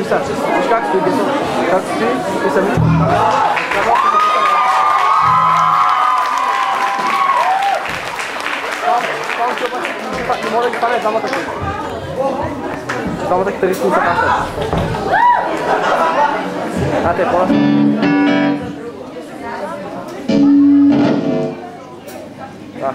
сега, виж как стои, как стои и сами. Не може да ги стане двамата кой. Двамата китаристи не са кашат. Те е по-лесно. Да.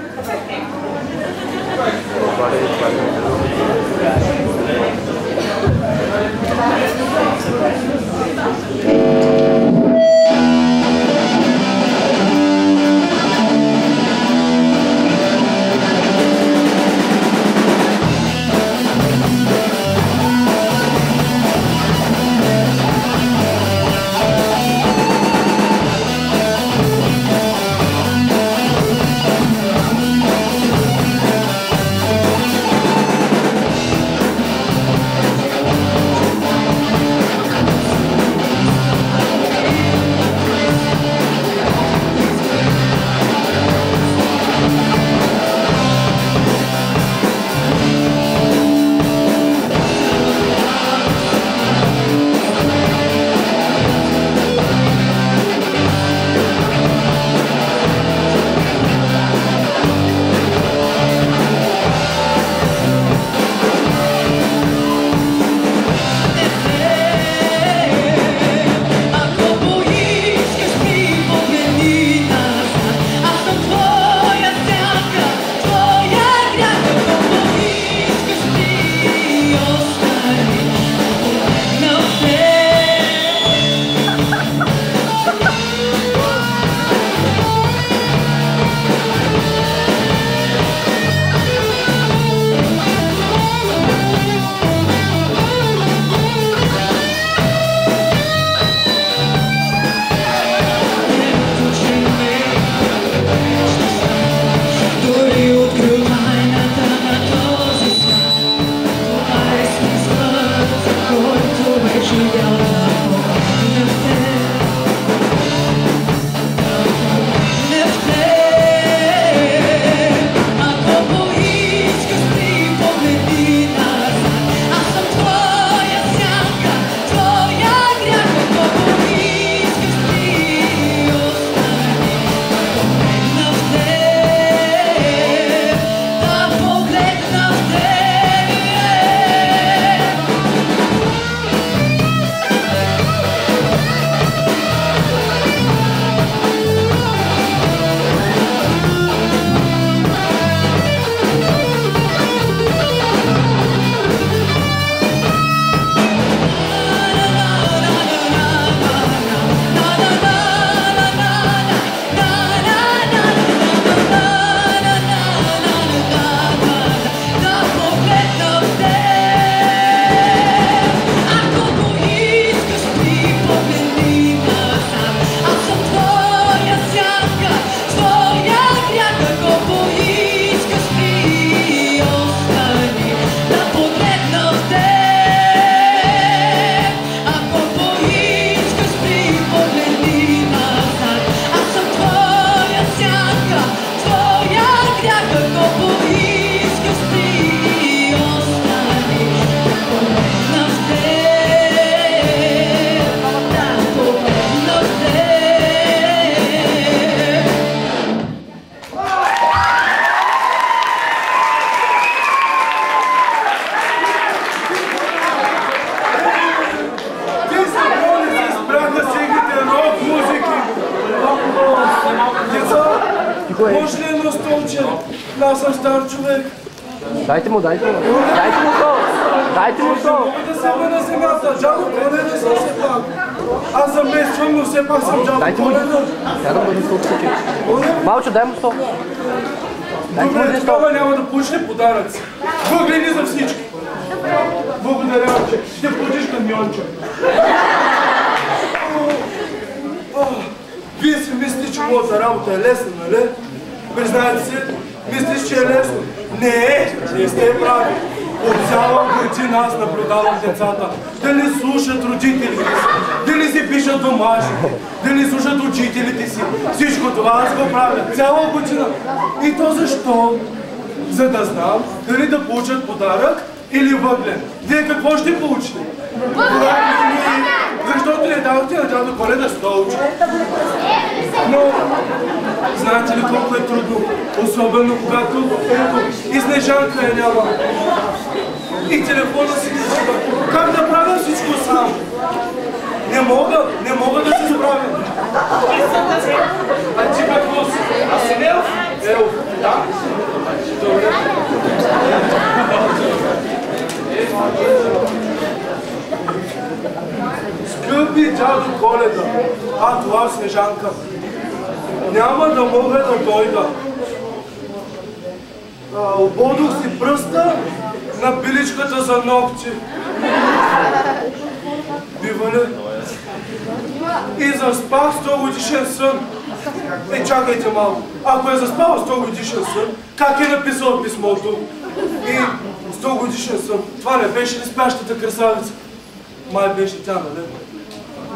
Може ли едно столче? Аз съм стар човек. Дайте му, дайте му. Дайте му стол. Дайте му стол. Мога да седна на земята. Джаго, поне да съм все пак. Аз замествам, но все пак съм Джаго. Дайте му. Тя да бъде стол всички. Малчо, дай му стол. Добре, тогава няма да получиш подаръци. Въглени за всички. Благодаря, че ще получиш камионче. Вие си мислите, че моята работа е лесна, нали? Признайте си, мислиш, че е лесно. Не сте прави. От цяла година аз наблюдавам децата да не слушат родителите си, да не си пишат домашните, да не слушат учителите си. Всичко това аз го правя цяла година. И то защо? За да знам дали да получат подарък или въглен. Вие какво ще получите? Защото не давате на дядо Коледа столче. Но, знаете ли колко е трудно? Особено когато и Снежанка я няма. И телефона си не чува. Как да правя всичко сам? Не мога да се справя. А ти какво си? Аз си елф? Елф, да? Добре. Скъпи дядо Коледа, това Снежанка. Няма да мога да дойда. Ободох си пръста на пиличката за ногти. Бива ли? И заспах 100 годишен сън. Чакайте малко. Ако е заспал 100 годишен сън, как е написал писмото? И 100 годишен сън. Това не беше ли спящата красавица? Май беше тя, нали?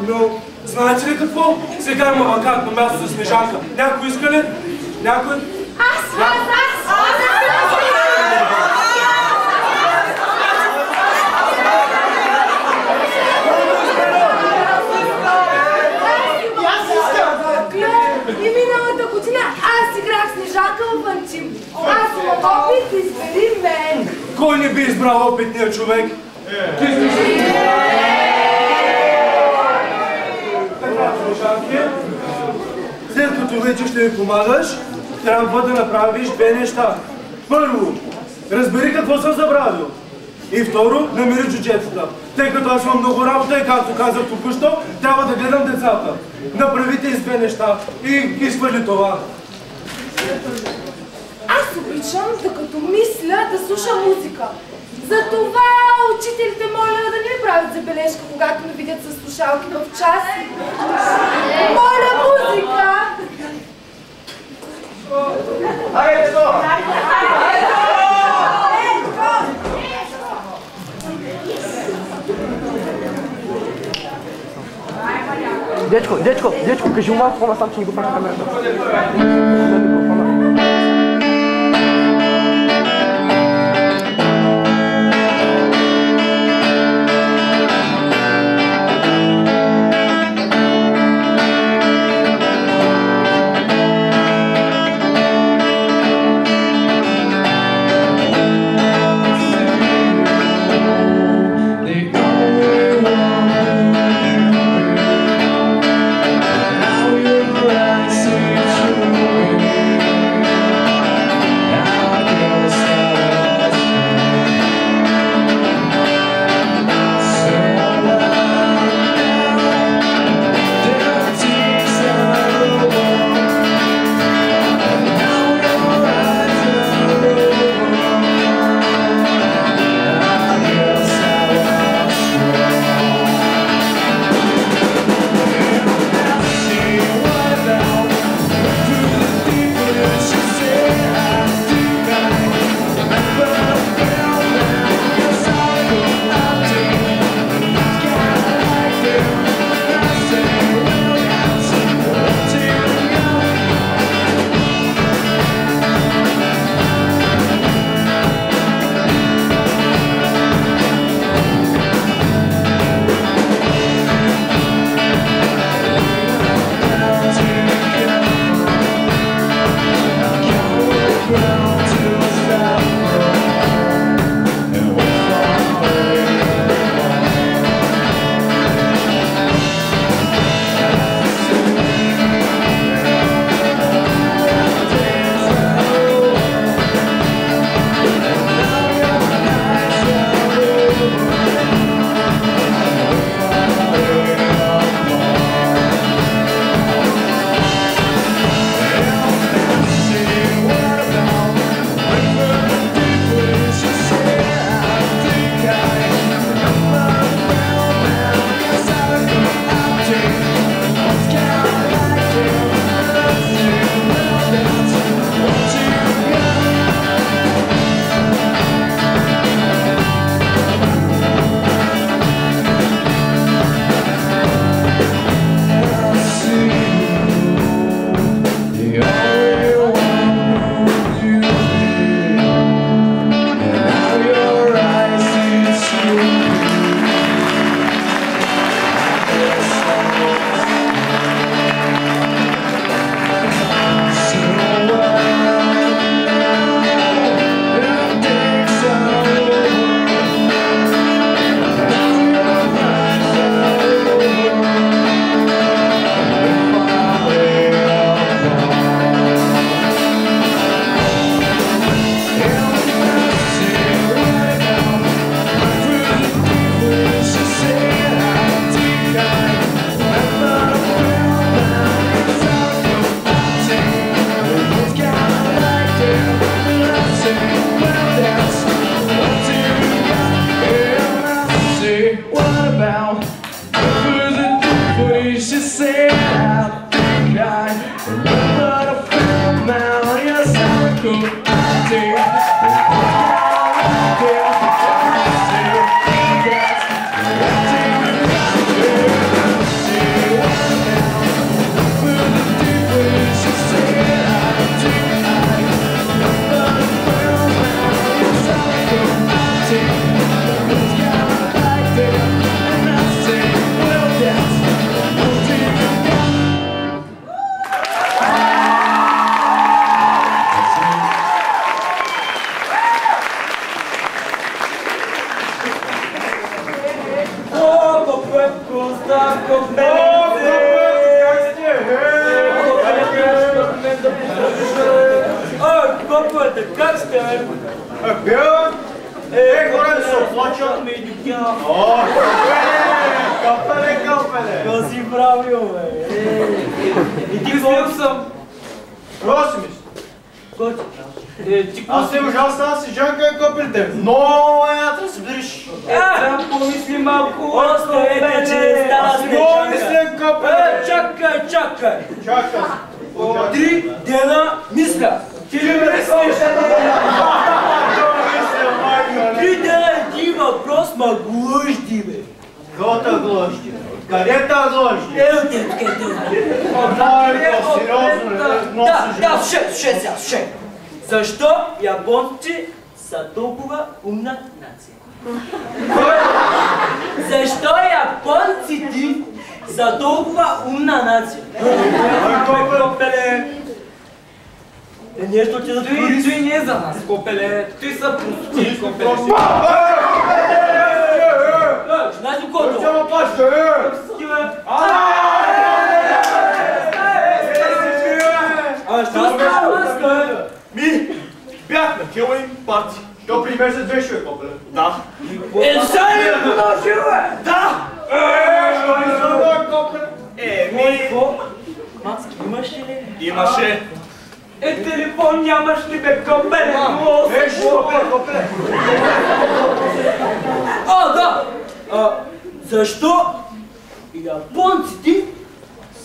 Но, знаете ли какво? Сега има вакантно място за Снежанка. Някой иска ли? Някой? Аз! И миналата година аз играх Снежанка в Анчим. Аз съм опит, избери мен. Кой не би избрал опитния човек? Така, Снежанки, след като вече ще ми помагаш, трябва да направиш две неща. Първо, разбери какво съм забравил. И второ, намери джуджетата. Тъй като аз имам много работа и както казах току-що, трябва да гледам децата. Направите из две неща и изхвърли това. Аз обичам, докато мисля, да слушам музика. Затова учителите моля да не ми правят забележка, когато ме видят със слушалки в час. Моля, музика! Дечко, кажи му малко по-насам, че ни го прави камерата. How your eyes see through me. Как сте? Бе! Горе се оплача. О, капеле! Какво си правил, бе? И ти колко съм? Какво си мислиш? Аз се ужасно, аз си Жанка и копелите. Но, да се бериш. Да помисли малко. Оставете, че стана с Много мислям копеле. Чакай. Чакай. 3 дена мисля. Ти ли мислиш? 3 дена един въпрос, ма глъжди, бе. Кота глъжди? Къде та глъжди? Ето те, тук ето. Сериозно, Да, слушай. Защо японци са толкова умна нация? Защо японците са толкова умна нация? Копеле! Нещо ти да твори. Той не е за нас, копеле. Той са прости, копеле. Знаеш ли кото? Няма паща, бяхме Хелоуин парти. Що при месец беше, копеле? Да. Сай е продължил, бе! Да! Що не съм, копеле? Мацки, имаш ли? Имаше. Телефон нямаш ли, бе, копеле? Копеле. Да! Защо японците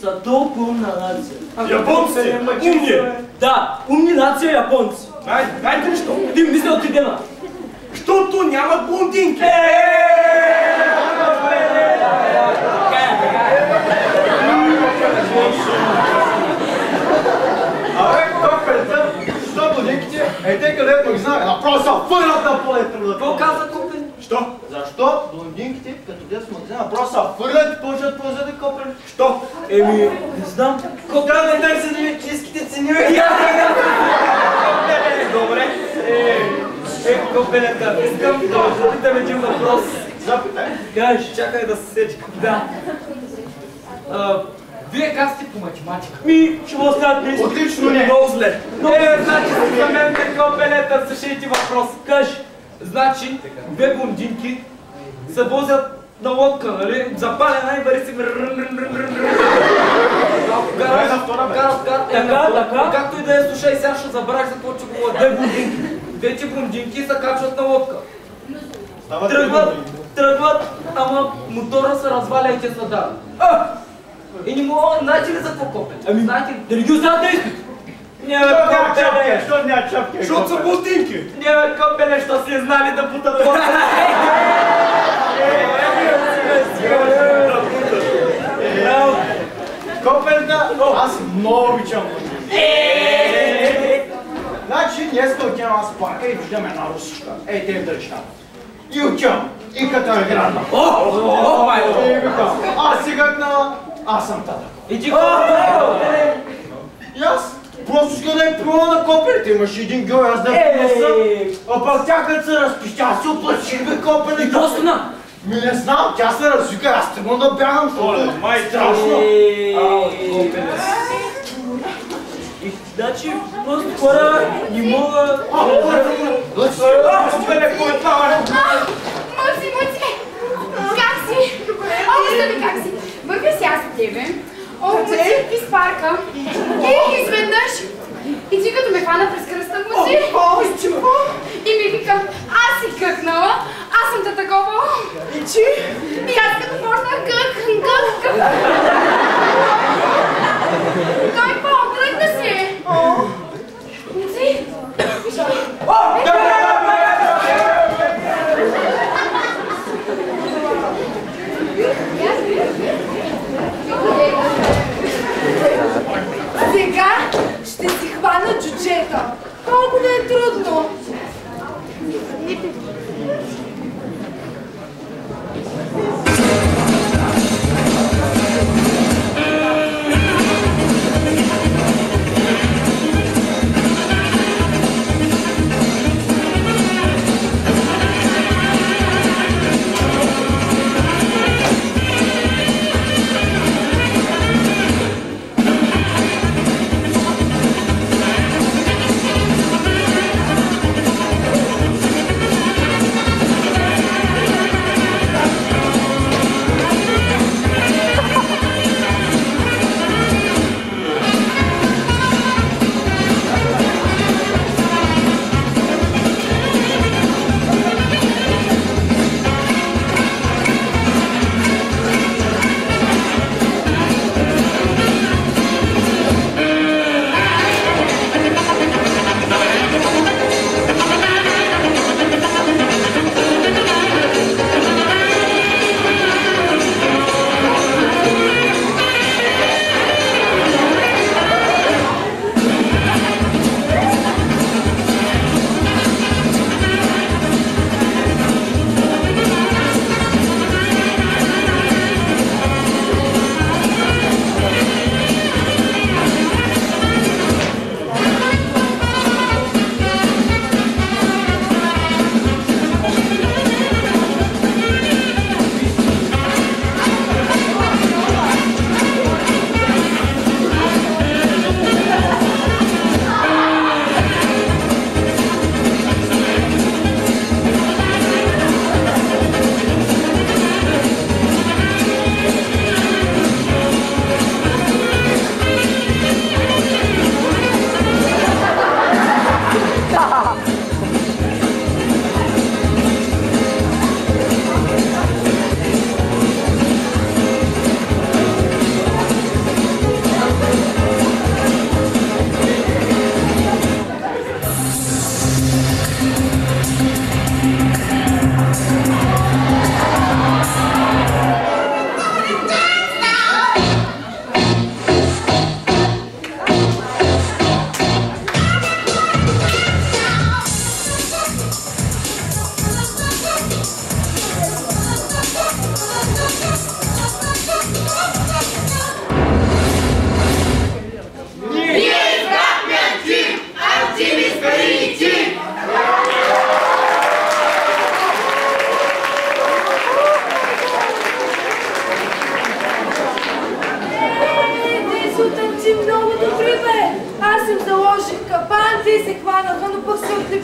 са толкова умна нация? Японци? Умни? Да, умни нация японци. Знаете ли що? Ти мисля от идена. Щото няма блондинки. Копелета, що блондинките? Те където ги знае, направо са фърнат на полето. Какво каза копеле? Що? Защо блондинките, като дет в магазина, просто са фърлят и почват полза да копели? Що? Не знам. Копели да са ниските цени. Добре. Копелета, искам да запитам един въпрос. Запитай. Кажеш, чакай да се сечка. Да. Вие как сте по математика? Ще му оставят мисли. Отлично не. Много зле. Значи за мен копелета, слушайте въпрос. Кажи. Значи, две блондинки се возят на лодка, нали? Запалена и вари си Така. Както и да е, слушай, сега ще забравиш за какво, че говоря. Две блондинки. Двете блондинки се качват на лодка. Тръгват, ама мотора се разваля и те са дали. И не мога, знаете ли за какво копе? Знаете ли? Да не ги оставят да изпит. Няма чапки, що няма чапки? Защото са блондинки. Няма копеле, що си знали да путат лодка. Копелета, аз много обичам блондинки. Значи, днеска отивам аз в парка и виждам една русичка. Ей, те вдъчна. И отивам. И като е градна. И викам, аз си гъкнала, аз съм тата. И ти И аз просто ще да е пила на копелите. Имаше един гьой, аз да пила. А пък тя като се разпища, аз се оплачих бе копелите. И просто на? Не знам, тя се развика, аз тръгвам да бягам, защото май страшно. Значи, просто хора не мога... Мъци! Как си? Остави как си. Вървя си аз от тебе. Мъци, из парка. И изведнъж. И ти като ме хвана през кръста, Мъци. И ми вика, аз си къкнала, аз съм такова. И ти? И аз като почнах кък. Той по-тръгна си. Мъци. Сега ще си хвана джуджета. Колко да е трудно.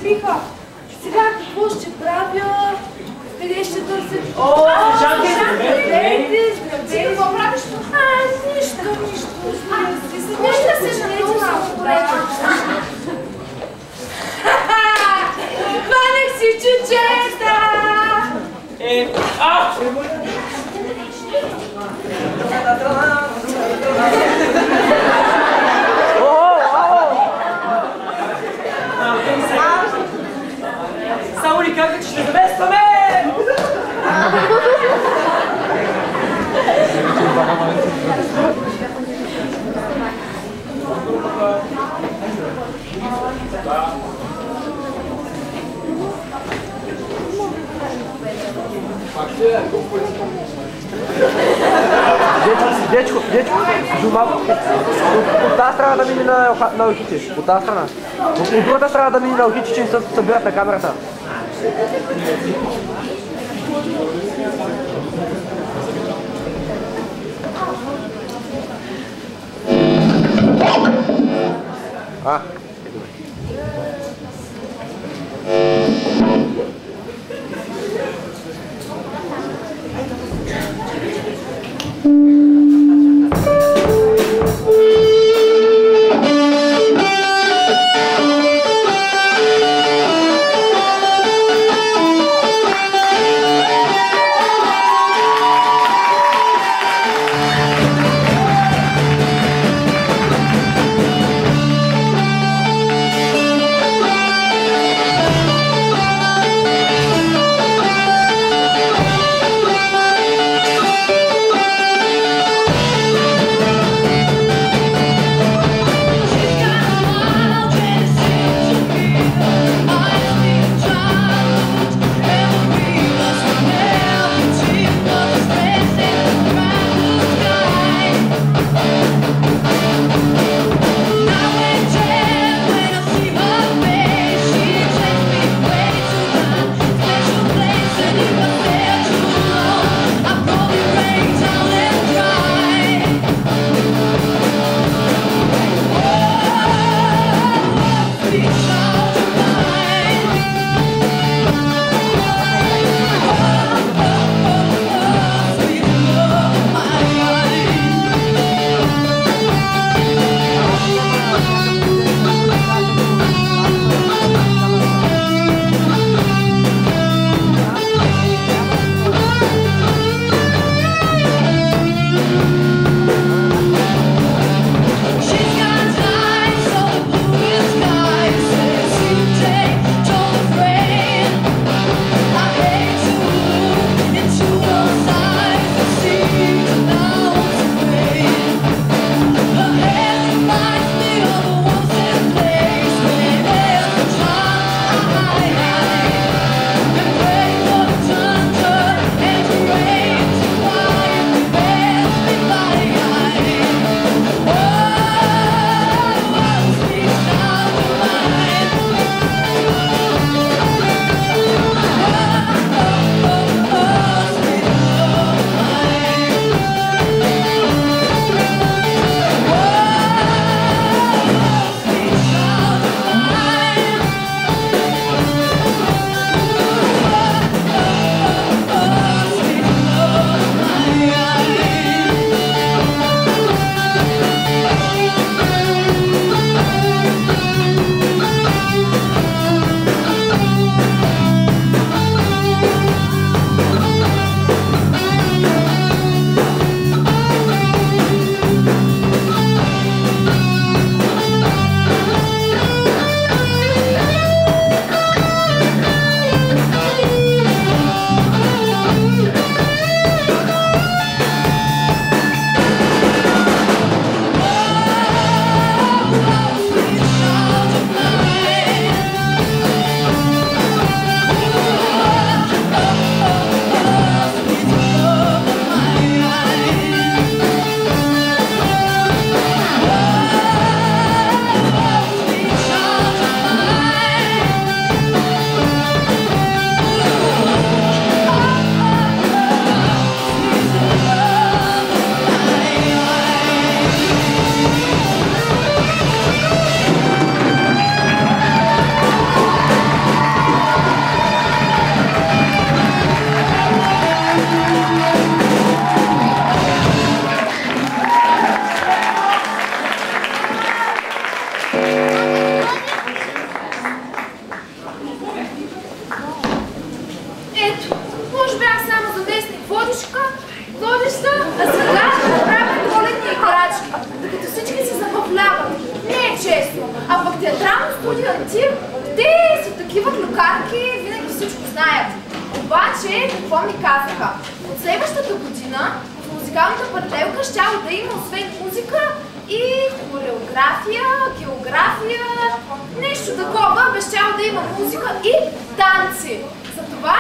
пребиха. Сега какво ще правя? Къде ще търся? О, Жанки! Здравейте! Ти какво правиш? Нищо. Нищо се натру малко време. Хванах си чучета! Само ни казах, че ще заместваме! Дечко, до малко. От тази страна да мине на очите. От тази страна. От другата страна да мине на очите, че не се събират на камерата. Ето, може бях само заместник водеща, а сега да правят ролетни играчки, докато всички се забавляват. Не е честно. А пък театрално студио Антим, те са такива клюкарки, винаги всичко знаят. Обаче, какво ми казаха? От следващата година в музикалната паралелка щяло да има освен музика и хореография, география, нещо такова, бе щяло да има музика и танци. Затова